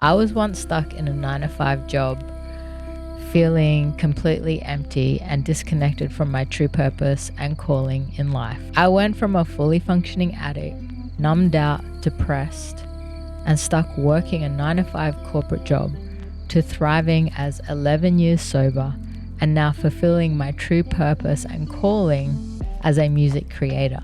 I was once stuck in a 9 to 5 job, feeling completely empty and disconnected from my true purpose and calling in life. I went from a fully functioning addict, numbed out, depressed, and stuck working a 9 to 5 corporate job to thriving as 11 years sober and now fulfilling my true purpose and calling as a music creator.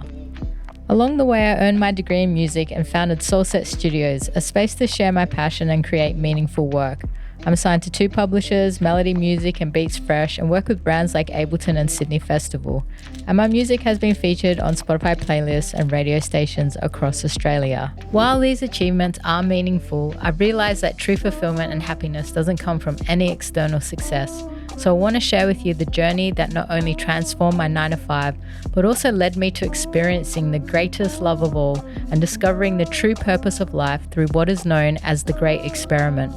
Along the way, I earned my degree in music and founded Soulset Studios, a space to share my passion and create meaningful work. I'm signed to 2 publishers, Melody Music and Beats Fresh, and work with brands like Ableton and Sydney Festival. And my music has been featured on Spotify playlists and radio stations across Australia. While these achievements are meaningful, I've realized that true fulfillment and happiness doesn't come from any external success. So I want to share with you the journey that not only transformed my 9 to 5, but also led me to experiencing the greatest love of all and discovering the true purpose of life through what is known as the Great Experiment.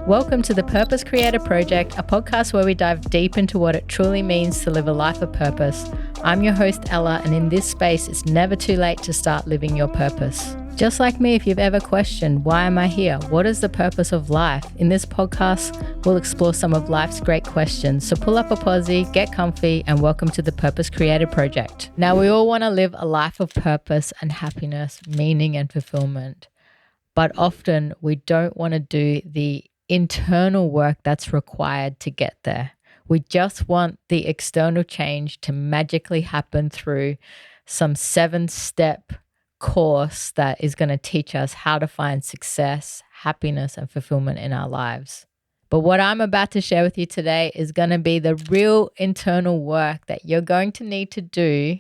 Welcome to the Purpose Creator Project, a podcast where we dive deep into what it truly means to live a life of purpose. I'm your host, Ella, and in this space, it's never too late to start living your purpose. Just like me, if you've ever questioned, why am I here? What is the purpose of life? In this podcast, we'll explore some of life's great questions. So pull up a posse, get comfy, and welcome to the Purpose Creator Project. Now, we all want to live a life of purpose and happiness, meaning and fulfillment. But often we don't want to do the internal work that's required to get there. We just want the external change to magically happen through some 7-step course that is going to teach us how to find success, happiness, and fulfillment in our lives. But what I'm about to share with you today is going to be the real internal work that you're going to need to do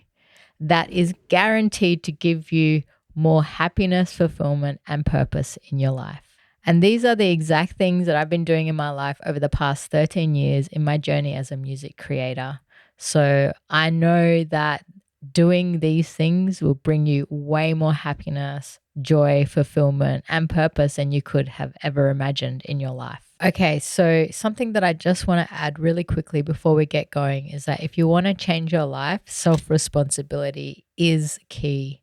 that is guaranteed to give you more happiness, fulfillment, and purpose in your life. And these are the exact things that I've been doing in my life over the past 13 years in my journey as a music creator. So I know that doing these things will bring you way more happiness, joy, fulfillment, and purpose than you could have ever imagined in your life. Okay, so something that I just want to add really quickly before we get going is that if you want to change your life, self-responsibility is key.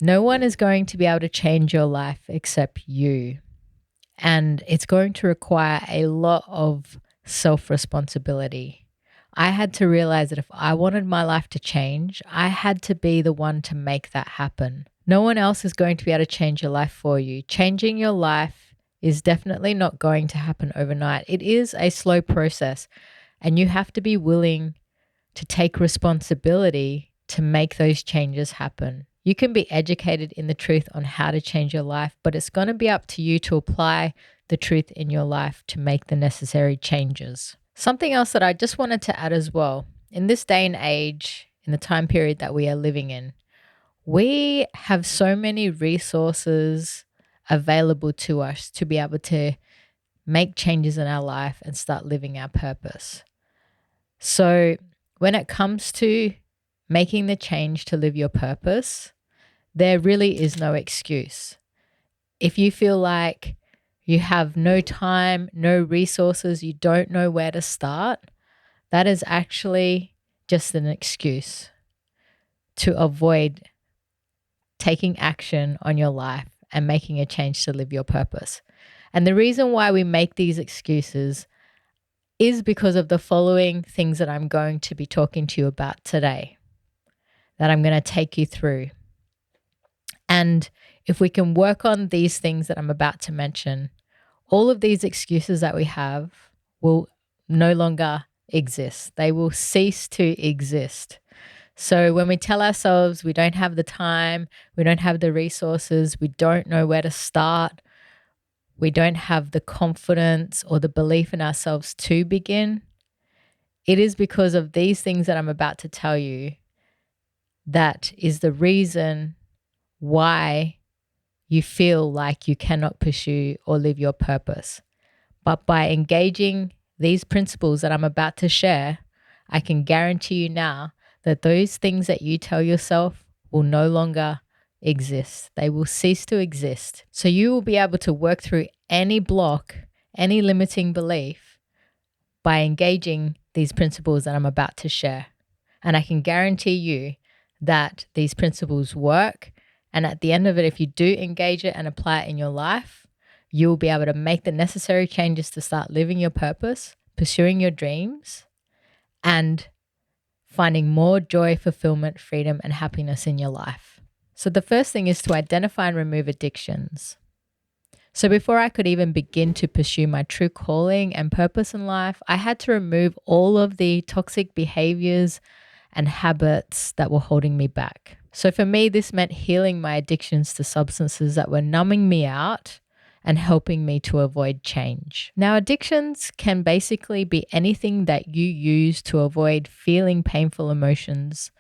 No one is going to be able to change your life except you. And it's going to require a lot of self-responsibility. I had to realize that if I wanted my life to change, I had to be the one to make that happen. No one else is going to be able to change your life for you. Changing your life is definitely not going to happen overnight. It is a slow process, and you have to be willing to take responsibility to make those changes happen. You can be educated in the truth on how to change your life, but it's going to be up to you to apply the truth in your life to make the necessary changes. Something else that I just wanted to add as well, in this day and age, in the time period that we are living in, we have so many resources available to us to be able to make changes in our life and start living our purpose. So when it comes to making the change to live your purpose, there really is no excuse. If you feel like you have no time, no resources, you don't know where to start, that is actually just an excuse to avoid taking action on your life and making a change to live your purpose. And the reason why we make these excuses is because of the following things that I'm going to be talking to you about today, that I'm going to take you through. And if we can work on these things that I'm about to mention, all of these excuses that we have will no longer exist. They will cease to exist. So when we tell ourselves we don't have the time, we don't have the resources, we don't know where to start, we don't have the confidence or the belief in ourselves to begin, it is because of these things that I'm about to tell you that is the reason why you feel like you cannot pursue or live your purpose. But by engaging these principles that I'm about to share, I can guarantee you now that those things that you tell yourself will no longer exist. They will cease to exist. So you will be able to work through any block, any limiting belief by engaging these principles that I'm about to share. And I can guarantee you that these principles work. And at the end of it, if you do engage it and apply it in your life, You'll be able to make the necessary changes to start living your purpose, pursuing your dreams, and finding more joy, fulfillment, freedom, and happiness in your life. So the first thing is to identify and remove addictions. So before I could even begin to pursue my true calling and purpose in life, I had to remove all of the toxic behaviors and habits that were holding me back. So for me, this meant healing my addictions to substances that were numbing me out and helping me to avoid change. Now, addictions can basically be anything that you use to avoid feeling painful emotions,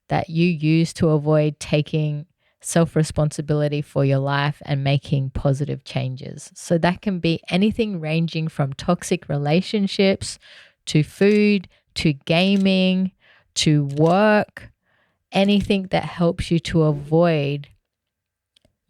that you use to avoid taking self-responsibility for your life and making positive changes. So that can be anything ranging from toxic relationships to food, to gaming, to work, anything that helps you to avoid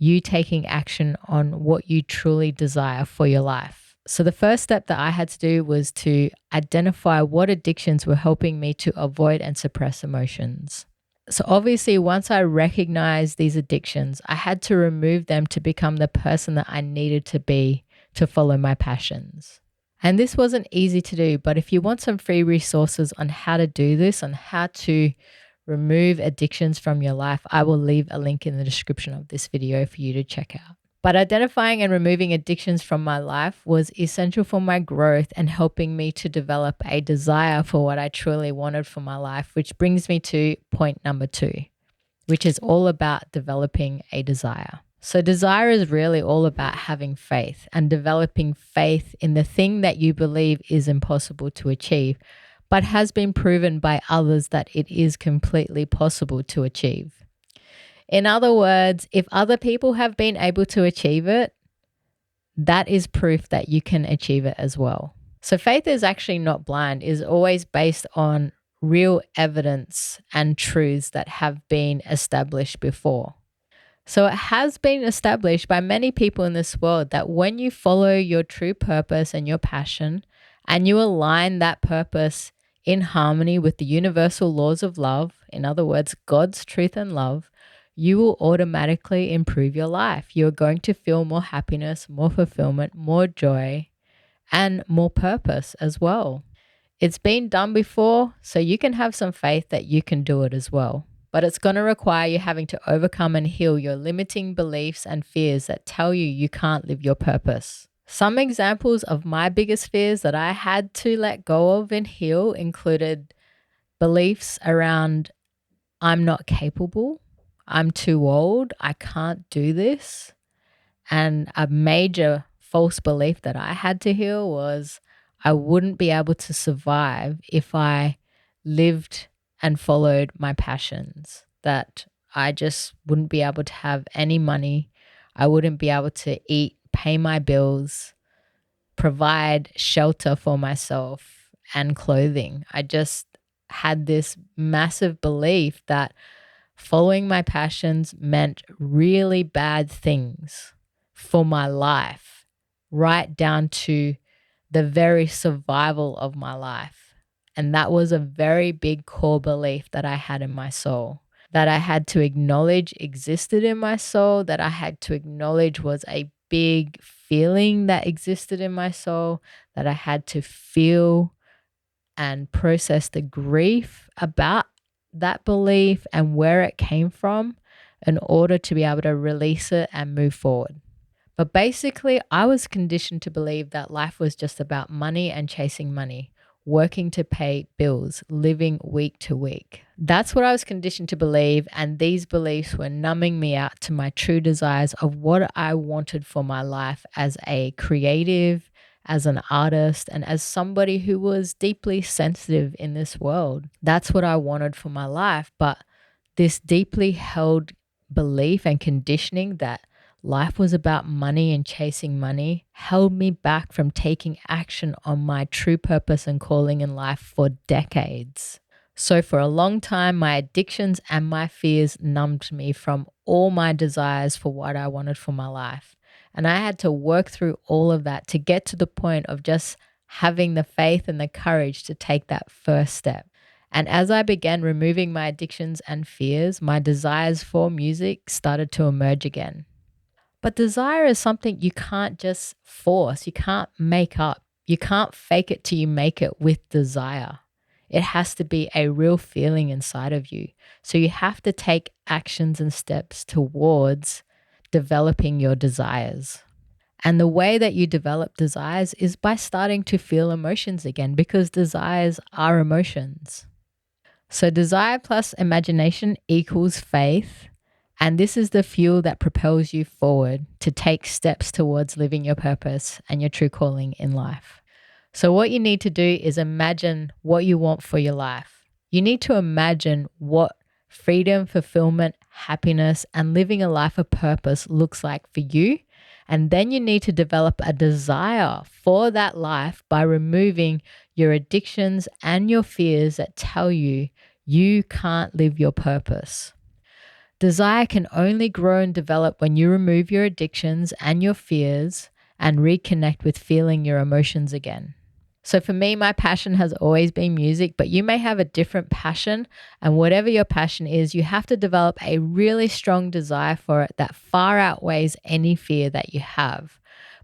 you taking action on what you truly desire for your life. So the first step that I had to do was to identify what addictions were helping me to avoid and suppress emotions. So obviously, once I recognized these addictions, I had to remove them to become the person that I needed to be to follow my passions. And this wasn't easy to do, but if you want some free resources on how to do this, on how to remove addictions from your life, I will leave a link in the description of this video for you to check out. But identifying and removing addictions from my life was essential for my growth and helping me to develop a desire for what I truly wanted for my life, which brings me to point number 2, which is all about developing a desire. So desire is really all about having faith and developing faith in the thing that you believe is impossible to achieve, but has been proven by others that it is completely possible to achieve. In other words, if other people have been able to achieve it, that is proof that you can achieve it as well. So faith is actually not blind, is always based on real evidence and truths that have been established before. So it has been established by many people in this world that when you follow your true purpose and your passion, and you align that purpose in harmony with the universal laws of love, in other words, God's truth and love, you will automatically improve your life. You're going to feel more happiness, more fulfillment, more joy, and more purpose as well. It's been done before, so you can have some faith that you can do it as well. But it's going to require you having to overcome and heal your limiting beliefs and fears that tell you you can't live your purpose. Some examples of my biggest fears that I had to let go of and heal included beliefs around I'm not capable, I'm too old, I can't do this. And a major false belief that I had to heal was I wouldn't be able to survive if I lived and followed my passions, that I just wouldn't be able to have any money. I wouldn't be able to eat, pay my bills, provide shelter for myself and clothing. I just had this massive belief that following my passions meant really bad things for my life, right down to the very survival of my life. And that was a very big core belief that I had in my soul, that I had to acknowledge existed in my soul, that I had to acknowledge was a big feeling that existed in my soul, that I had to feel and process the grief about that belief and where it came from in order to be able to release it and move forward. But basically, I was conditioned to believe that life was just about money and chasing money, working to pay bills, living week to week. That's what I was conditioned to believe, and these beliefs were numbing me out to my true desires of what I wanted for my life as a creative, as an artist, and as somebody who was deeply sensitive in this world. That's what I wanted for my life. But this deeply held belief and conditioning that life was about money and chasing money held me back from taking action on my true purpose and calling in life for decades. So for a long time, my addictions and my fears numbed me from all my desires for what I wanted for my life. And I had to work through all of that to get to the point of just having the faith and the courage to take that first step. And as I began removing my addictions and fears, my desires for music started to emerge again. But desire is something you can't just force, you can't make up. You can't fake it till you make it with desire. It has to be a real feeling inside of you. So you have to take actions and steps towards developing your desires. And the way that you develop desires is by starting to feel emotions again, because desires are emotions. So desire plus imagination equals faith. And this is the fuel that propels you forward to take steps towards living your purpose and your true calling in life. So what you need to do is imagine what you want for your life. You need to imagine what freedom, fulfillment, happiness, and living a life of purpose looks like for you. And then you need to develop a desire for that life by removing your addictions and your fears that tell you you can't live your purpose. Desire can only grow and develop when you remove your addictions and your fears and reconnect with feeling your emotions again. So for me, my passion has always been music, but you may have a different passion. And whatever your passion is, you have to develop a really strong desire for it that far outweighs any fear that you have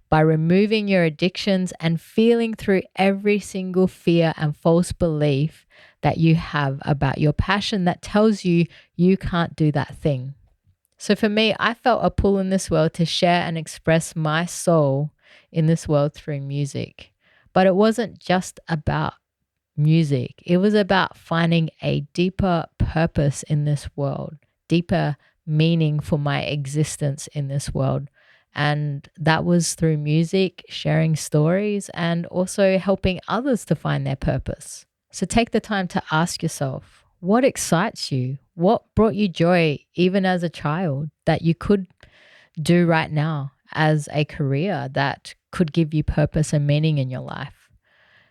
by removing your addictions and feeling through every single fear and false belief that you have about your passion that tells you you can't do that thing. So for me, I felt a pull in this world to share and express my soul in this world through music. But it wasn't just about music. It was about finding a deeper purpose in this world, deeper meaning for my existence in this world. And that was through music, sharing stories, and also helping others to find their purpose. So take the time to ask yourself, what excites you? What brought you joy even as a child that you could do right now as a career that could give you purpose and meaning in your life?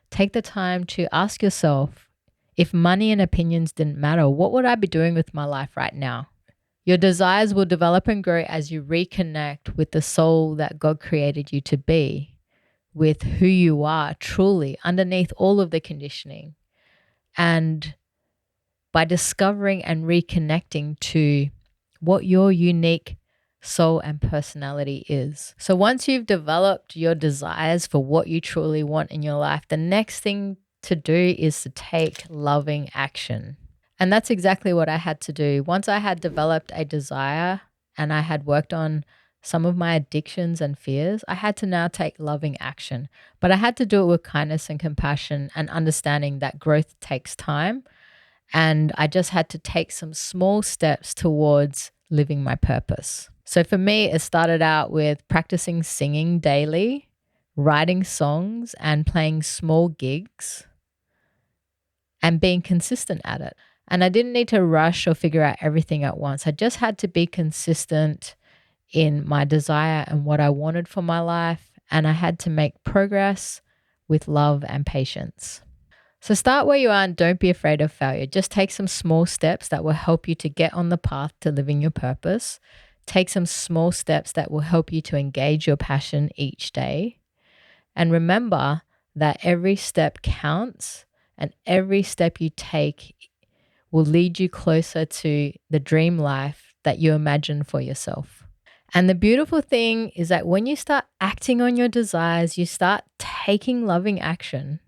Take the time to ask yourself, if money and opinions didn't matter, what would I be doing with my life right now? Your desires will develop and grow as you reconnect with the soul that God created you to be, with who you are truly underneath all of the conditioning. And by discovering and reconnecting to what your unique soul and personality is. So once you've developed your desires for what you truly want in your life, the next thing to do is to take loving action. And that's exactly what I had to do. Once I had developed a desire and I had worked on some of my addictions and fears, I had to now take loving action. But I had to do it with kindness and compassion and understanding that growth takes time. And I just had to take some small steps towards living my purpose. So for me, it started out with practicing singing daily, writing songs, and playing small gigs and being consistent at it. And I didn't need to rush or figure out everything at once. I just had to be consistent in my desire and what I wanted for my life. And I had to make progress with love and patience. So start where you are and don't be afraid of failure. Just take some small steps that will help you to get on the path to living your purpose. Take some small steps that will help you to engage your passion each day. And remember that every step counts, and every step you take will lead you closer to the dream life that you imagine for yourself. And the beautiful thing is that when you start acting on your desires, you start taking loving action,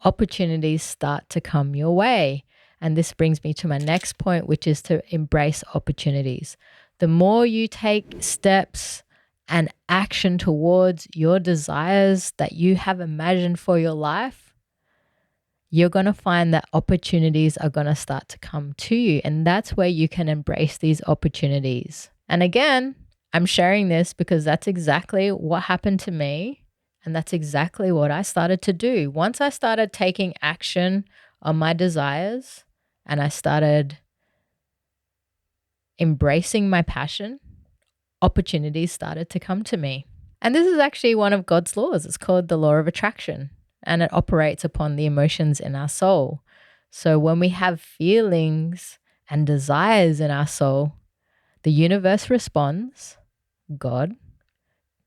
opportunities start to come your way. And this brings me to my next point, which is to embrace opportunities. The more you take steps and action towards your desires that you have imagined for your life, you're going to find that opportunities are going to start to come to you. And that's where you can embrace these opportunities. And again, I'm sharing this because that's exactly what happened to me. And that's exactly what I started to do. Once I started taking action on my desires and I started embracing my passion, opportunities started to come to me. And this is actually one of God's laws. It's called the law of attraction, and it operates upon the emotions in our soul. So when we have feelings and desires in our soul, the universe responds, God,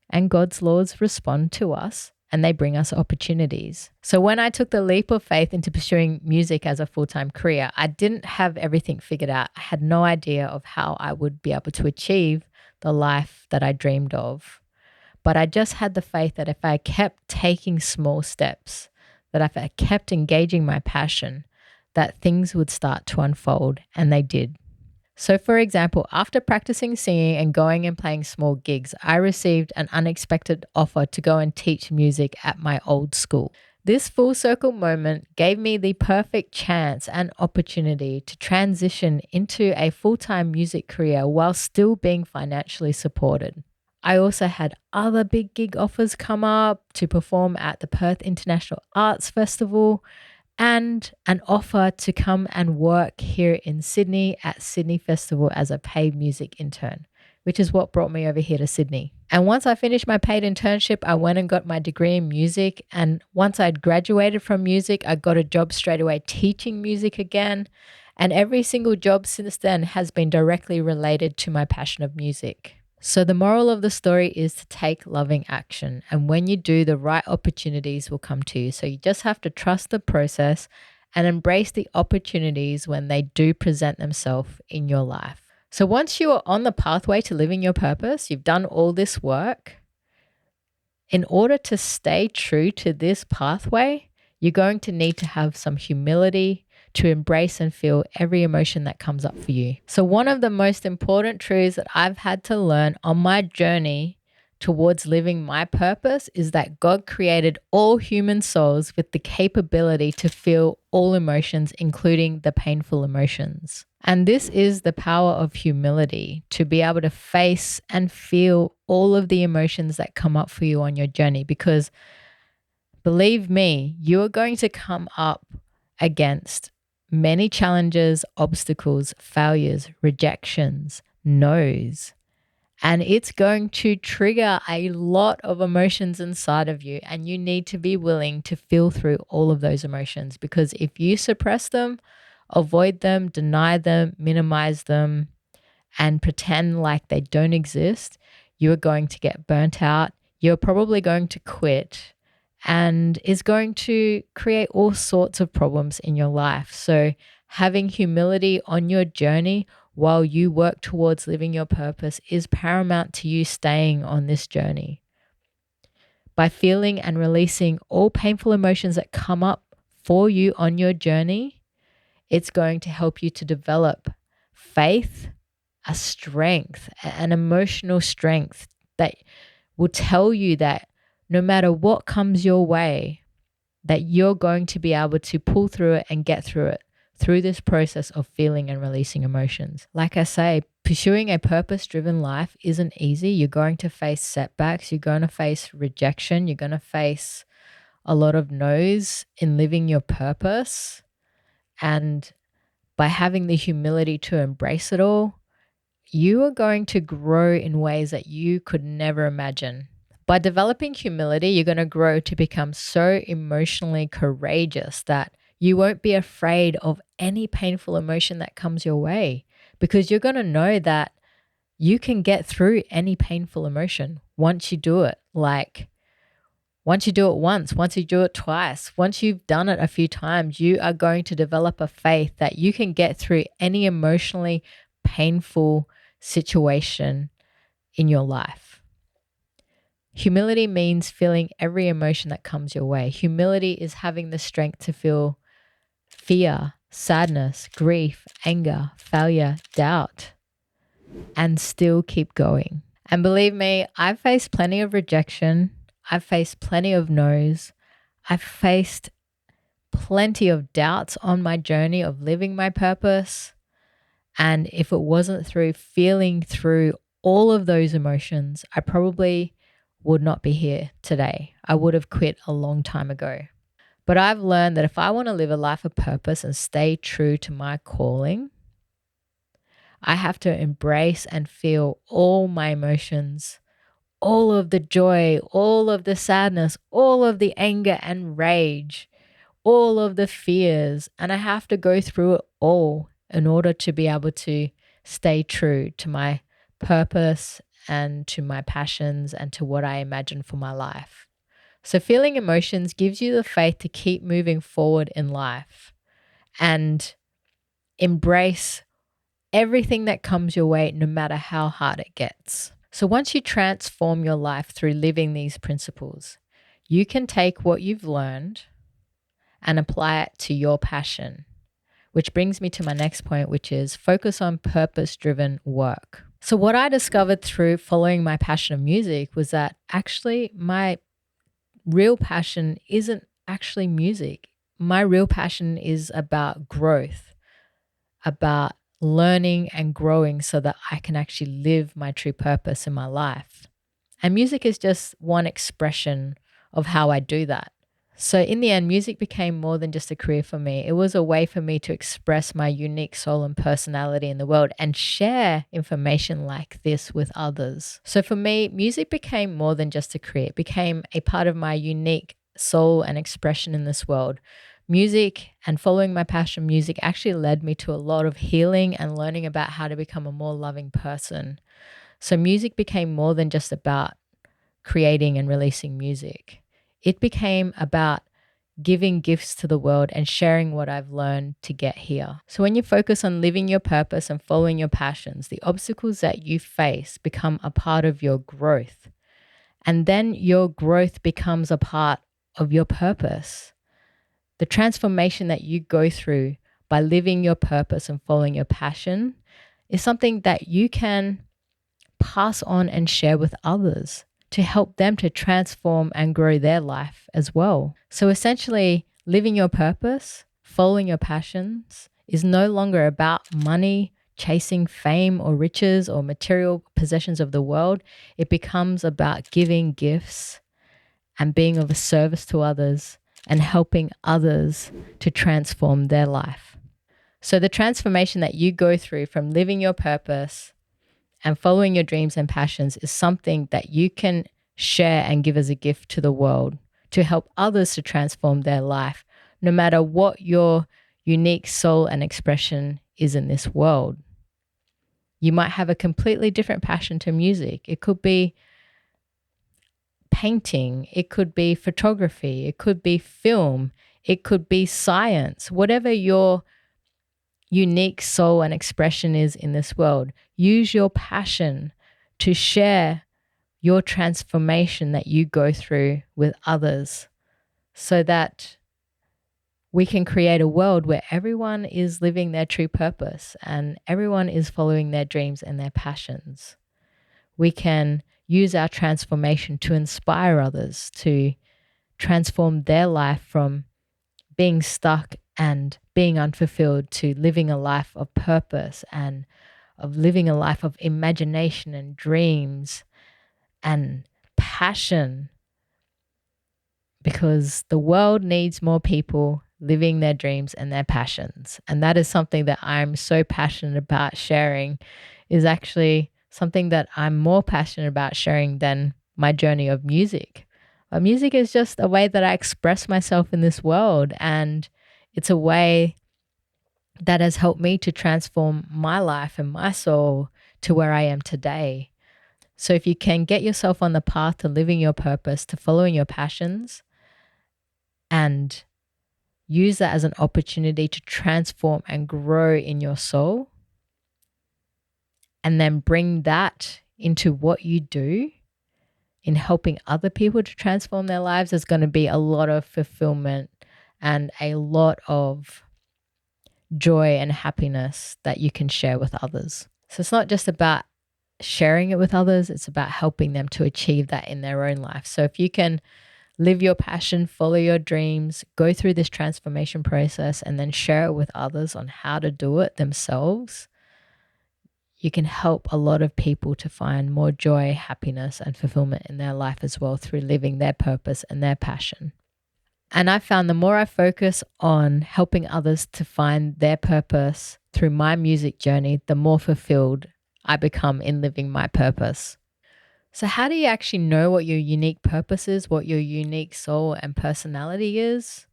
and God's laws respond to us, and they bring us opportunities. So when I took the leap of faith into pursuing music as a full-time career, I didn't have everything figured out. I had no idea of how I would be able to achieve the life that I dreamed of. But I just had the faith that if I kept taking small steps, that if I kept engaging my passion, that things would start to unfold, and they did. So, for example, after practicing singing and going and playing small gigs, I received an unexpected offer to go and teach music at my old school. This full circle moment gave me the perfect chance and opportunity to transition into a full time music career while still being financially supported. I also had other big gig offers come up to perform at the Perth International Arts Festival and an offer to come and work here in Sydney at Sydney Festival as a paid music intern, which is what brought me over here to Sydney. And once I finished my paid internship, I went and got my degree in music. And once I'd graduated from music, I got a job straight away teaching music again. And every single job since then has been directly related to my passion of music. So the moral of the story is to take loving action. And when you do, the right opportunities will come to you. So you just have to trust the process and embrace the opportunities when they do present themselves in your life. So once you are on the pathway to living your purpose, you've done all this work. In order to stay true to this pathway, you're going to need to have some humility to embrace and feel every emotion that comes up for you. So one of the most important truths that I've had to learn on my journey towards living my purpose is that God created all human souls with the capability to feel all emotions, including the painful emotions. And this is the power of humility, to be able to face and feel all of the emotions that come up for you on your journey. Because believe me, you are going to come up against many challenges, obstacles, failures, rejections, no's. And it's going to trigger a lot of emotions inside of you. And you need to be willing to feel through all of those emotions, because if you suppress them, avoid them, deny them, minimize them, and pretend like they don't exist, you're going to get burnt out. You're probably going to quit, and is going to create all sorts of problems in your life. So having humility on your journey while you work towards living your purpose is paramount to you staying on this journey. By feeling and releasing all painful emotions that come up for you on your journey, it's going to help you to develop faith, a strength, an emotional strength that will tell you that no matter what comes your way, that you're going to be able to pull through it and get through it through this process of feeling and releasing emotions. Like I say, pursuing a purpose-driven life isn't easy. You're going to face setbacks. You're going to face rejection. You're going to face a lot of no's in living your purpose. And by having the humility to embrace it all, you are going to grow in ways that you could never imagine. By developing humility, you're going to grow to become so emotionally courageous that you won't be afraid of any painful emotion that comes your way, because you're going to know that you can get through any painful emotion once you do it. Like once you do it once, once you do it twice, once you've done it a few times, you are going to develop a faith that you can get through any emotionally painful situation in your life. Humility means feeling every emotion that comes your way. Humility is having the strength to feel fear, sadness, grief, anger, failure, doubt, and still keep going. And believe me, I've faced plenty of rejection. I've faced plenty of no's. I've faced plenty of doubts on my journey of living my purpose. And if it wasn't through feeling through all of those emotions, I probably would not be here today. I would have quit a long time ago. But I've learned that if I want to live a life of purpose and stay true to my calling, I have to embrace and feel all my emotions, all of the joy, all of the sadness, all of the anger and rage, all of the fears. And I have to go through it all in order to be able to stay true to my purpose and to my passions and to what I imagine for my life. So feeling emotions gives you the faith to keep moving forward in life and embrace everything that comes your way, no matter how hard it gets. So once you transform your life through living these principles, you can take what you've learned and apply it to your passion, which brings me to my next point, which is focus on purpose-driven work. So what I discovered through following my passion of music was that actually my real passion isn't actually music. My real passion is about growth, about learning and growing so that I can actually live my true purpose in my life. And music is just one expression of how I do that. So in the end, music became more than just a career for me. It was a way for me to express my unique soul and personality in the world and share information like this with others. So for me, music became more than just a career. It became a part of my unique soul and expression in this world. Music and following my passion, music actually led me to a lot of healing and learning about how to become a more loving person. So music became more than just about creating and releasing music. It became about giving gifts to the world and sharing what I've learned to get here. So when you focus on living your purpose and following your passions, the obstacles that you face become a part of your growth. And then your growth becomes a part of your purpose. The transformation that you go through by living your purpose and following your passion is something that you can pass on and share with others to help them to transform and grow their life as well. So essentially, living your purpose, following your passions is no longer about money, chasing fame or riches or material possessions of the world. It becomes about giving gifts and being of a service to others and helping others to transform their life. So the transformation that you go through from living your purpose and following your dreams and passions is something that you can share and give as a gift to the world to help others to transform their life, no matter what your unique soul and expression is in this world. You might have a completely different passion to music. It could be painting, it could be photography, it could be film, it could be science, whatever your unique soul and expression is in this world. Use your passion to share your transformation that you go through with others so that we can create a world where everyone is living their true purpose and everyone is following their dreams and their passions. We can use our transformation to inspire others to transform their life from being stuck and being unfulfilled to living a life of purpose and of living a life of imagination and dreams and passion, because the world needs more people living their dreams and their passions. And that is something that I'm so passionate about sharing, is actually something that I'm more passionate about sharing than my journey of music. Music is just a way that I express myself in this world, and it's a way that has helped me to transform my life and my soul to where I am today. So if you can get yourself on the path to living your purpose, to following your passions, and use that as an opportunity to transform and grow in your soul, and then bring that into what you do in helping other people to transform their lives, there's going to be a lot of fulfillment and a lot of joy and happiness that you can share with others. So it's not just about sharing it with others, it's about helping them to achieve that in their own life. So if you can live your passion, follow your dreams, go through this transformation process, and then share it with others on how to do it themselves, you can help a lot of people to find more joy, happiness, and fulfillment in their life as well through living their purpose and their passion. And I found the more I focus on helping others to find their purpose through my music journey, the more fulfilled I become in living my purpose. So how do you actually know what your unique purpose is, what your unique soul and personality is?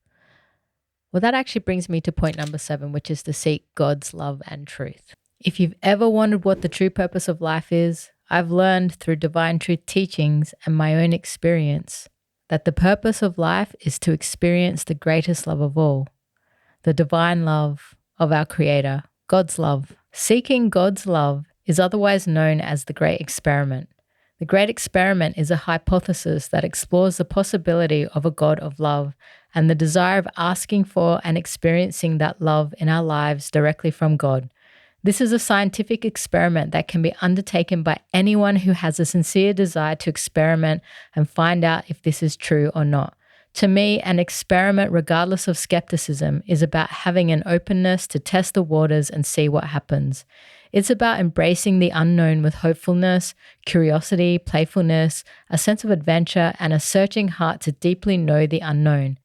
Well, that actually brings me to point number 7, which is to seek God's love and truth. If you've ever wondered what the true purpose of life is, I've learned through divine truth teachings and my own experience that the purpose of life is to experience the greatest love of all, the divine love of our Creator, God's love. Seeking God's love is otherwise known as the Great Experiment. The Great Experiment is a hypothesis that explores the possibility of a God of love and the desire of asking for and experiencing that love in our lives directly from God. This is a scientific experiment that can be undertaken by anyone who has a sincere desire to experiment and find out if this is true or not. To me, an experiment, regardless of skepticism, is about having an openness to test the waters and see what happens. It's about embracing the unknown with hopefulness, curiosity, playfulness, a sense of adventure, and a searching heart to deeply know the unknown.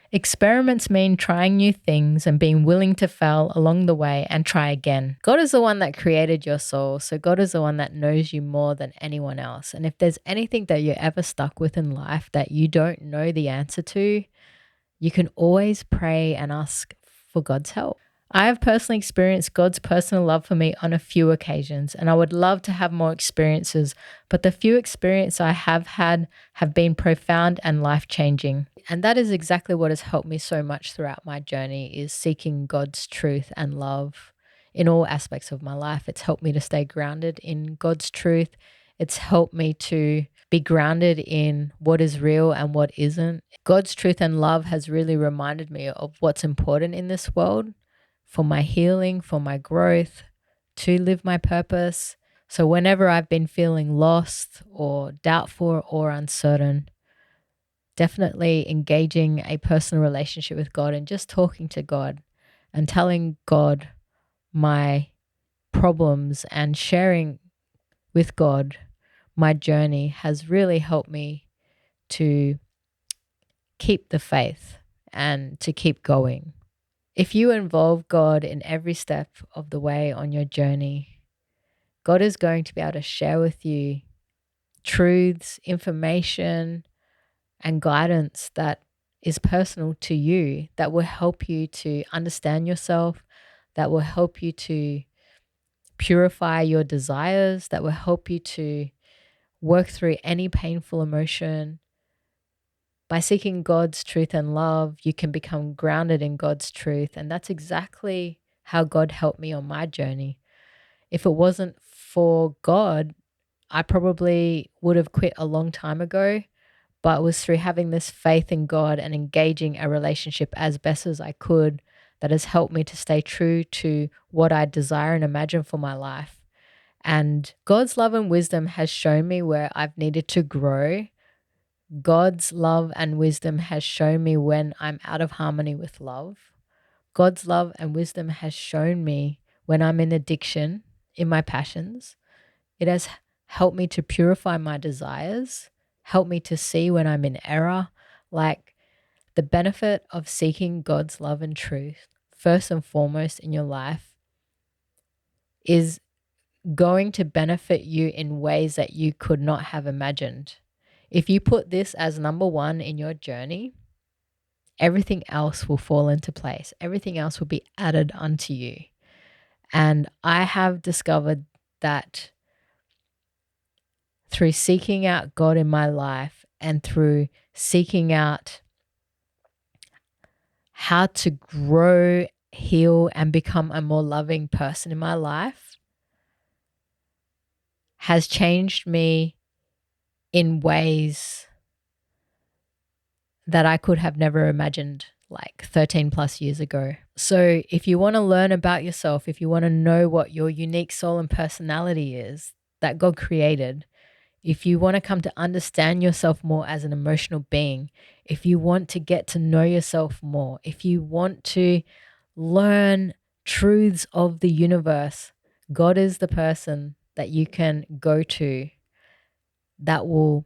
Experiments mean trying new things and being willing to fail along the way and try again. God is the one that created your soul, so God is the one that knows you more than anyone else. And if there's anything that you're ever stuck with in life that you don't know the answer to, you can always pray and ask for God's help. I have personally experienced God's personal love for me on a few occasions, and I would love to have more experiences, but the few experiences I have had have been profound and life-changing. And that is exactly what has helped me so much throughout my journey, is seeking God's truth and love in all aspects of my life. It's helped me to stay grounded in God's truth. It's helped me to be grounded in what is real and what isn't. God's truth and love has really reminded me of what's important in this world for my healing, for my growth, to live my purpose. So whenever I've been feeling lost or doubtful or uncertain, definitely engaging a personal relationship with God and just talking to God and telling God my problems and sharing with God my journey has really helped me to keep the faith and to keep going. If you involve God in every step of the way on your journey, God is going to be able to share with you truths, information, and guidance that is personal to you, that will help you to understand yourself, that will help you to purify your desires, that will help you to work through any painful emotion. By seeking God's truth and love, you can become grounded in God's truth. And that's exactly how God helped me on my journey. If it wasn't for God, I probably would have quit a long time ago. But it was through having this faith in God and engaging a relationship as best as I could that has helped me to stay true to what I desire and imagine for my life. And God's love and wisdom has shown me where I've needed to grow. God's love and wisdom has shown me when I'm out of harmony with love. God's love and wisdom has shown me when I'm in addiction in my passions. It has helped me to purify my desires, helped me to see when I'm in error. Like, the benefit of seeking God's love and truth, first and foremost in your life, is going to benefit you in ways that you could not have imagined. If you put this as number one in your journey, everything else will fall into place. Everything else will be added unto you. And I have discovered that through seeking out God in my life and through seeking out how to grow, heal, and become a more loving person in my life has changed me in ways that I could have never imagined like 13 plus years ago. So if you want to learn about yourself, if you want to know what your unique soul and personality is that God created, if you want to come to understand yourself more as an emotional being, if you want to get to know yourself more, if you want to learn truths of the universe, God is the person that you can go to that will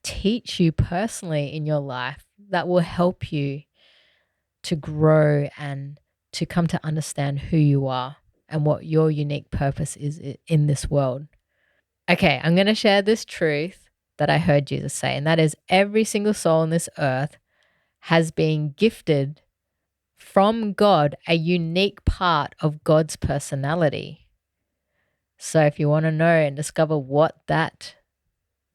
teach you personally in your life, that will help you to grow and to come to understand who you are and what your unique purpose is in this world. Okay, I'm going to share this truth that I heard Jesus say, and that is every single soul on this earth has been gifted from God a unique part of God's personality. So if you want to know and discover what that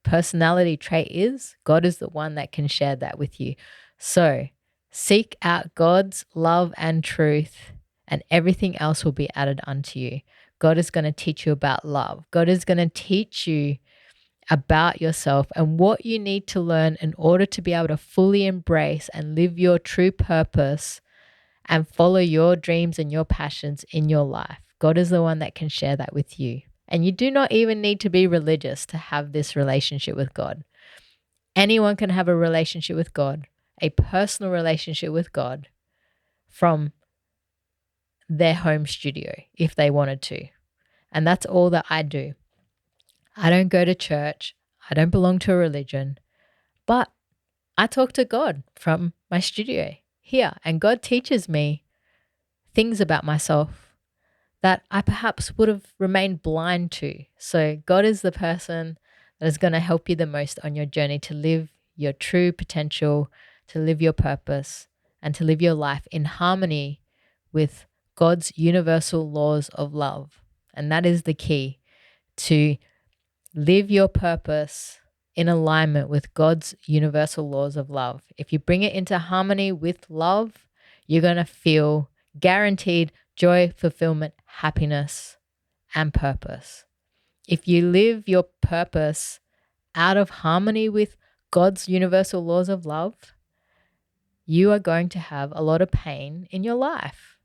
personality trait is, God is the one that can share that with you. So seek out God's love and truth and everything else will be added unto you. God is going to teach you about love. God is going to teach you about yourself and what you need to learn in order to be able to fully embrace and live your true purpose and follow your dreams and your passions in your life. God is the one that can share that with you. And you do not even need to be religious to have this relationship with God. Anyone can have a relationship with God, a personal relationship with God, from their home studio if they wanted to. And that's all that I do. I don't go to church. I don't belong to a religion, but I talk to God from my studio here, and God teaches me things about myself that I perhaps would have remained blind to. So God is the person that is going to help you the most on your journey to live your true potential, to live your purpose, and to live your life in harmony with God's universal laws of love. And that is the key, to live your purpose in alignment with God's universal laws of love. If you bring it into harmony with love, you're going to feel guaranteed joy, fulfillment, happiness, and purpose. If you live your purpose out of harmony with God's universal laws of love, you are going to have a lot of pain in your life.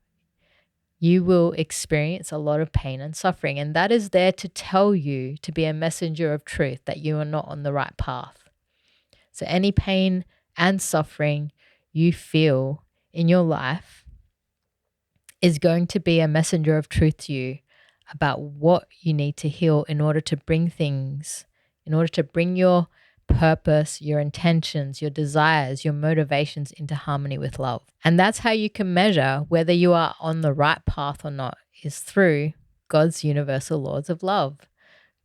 You will experience a lot of pain and suffering, and that is there to tell you, to be a messenger of truth, that you are not on the right path. So any pain and suffering you feel in your life is going to be a messenger of truth to you about what you need to heal in order to bring your purpose, your intentions, your desires, your motivations into harmony with love. And that's how you can measure whether you are on the right path or not, is through God's universal laws of love.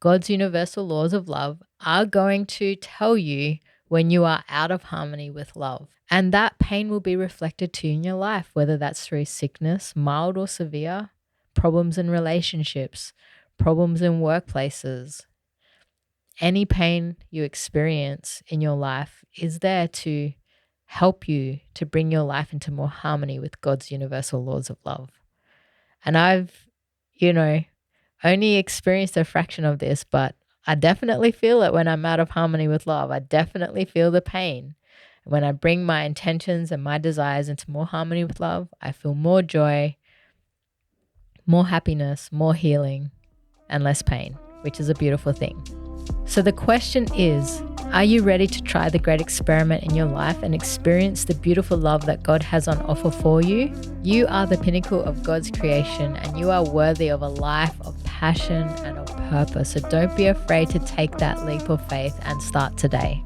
God's universal laws of love are going to tell you when you are out of harmony with love. And that pain will be reflected too in your life, whether that's through sickness, mild or severe, problems in relationships, problems in workplaces. Any pain you experience in your life is there to help you to bring your life into more harmony with God's universal laws of love. And I've, only experienced a fraction of this, but I definitely feel it when I'm out of harmony with love. I definitely feel the pain. When I bring my intentions and my desires into more harmony with love, I feel more joy, more happiness, more healing, and less pain, which is a beautiful thing. So the question is, are you ready to try the great experiment in your life and experience the beautiful love that God has on offer for you? You are the pinnacle of God's creation, and you are worthy of a life of passion and of purpose. So don't be afraid to take that leap of faith and start today.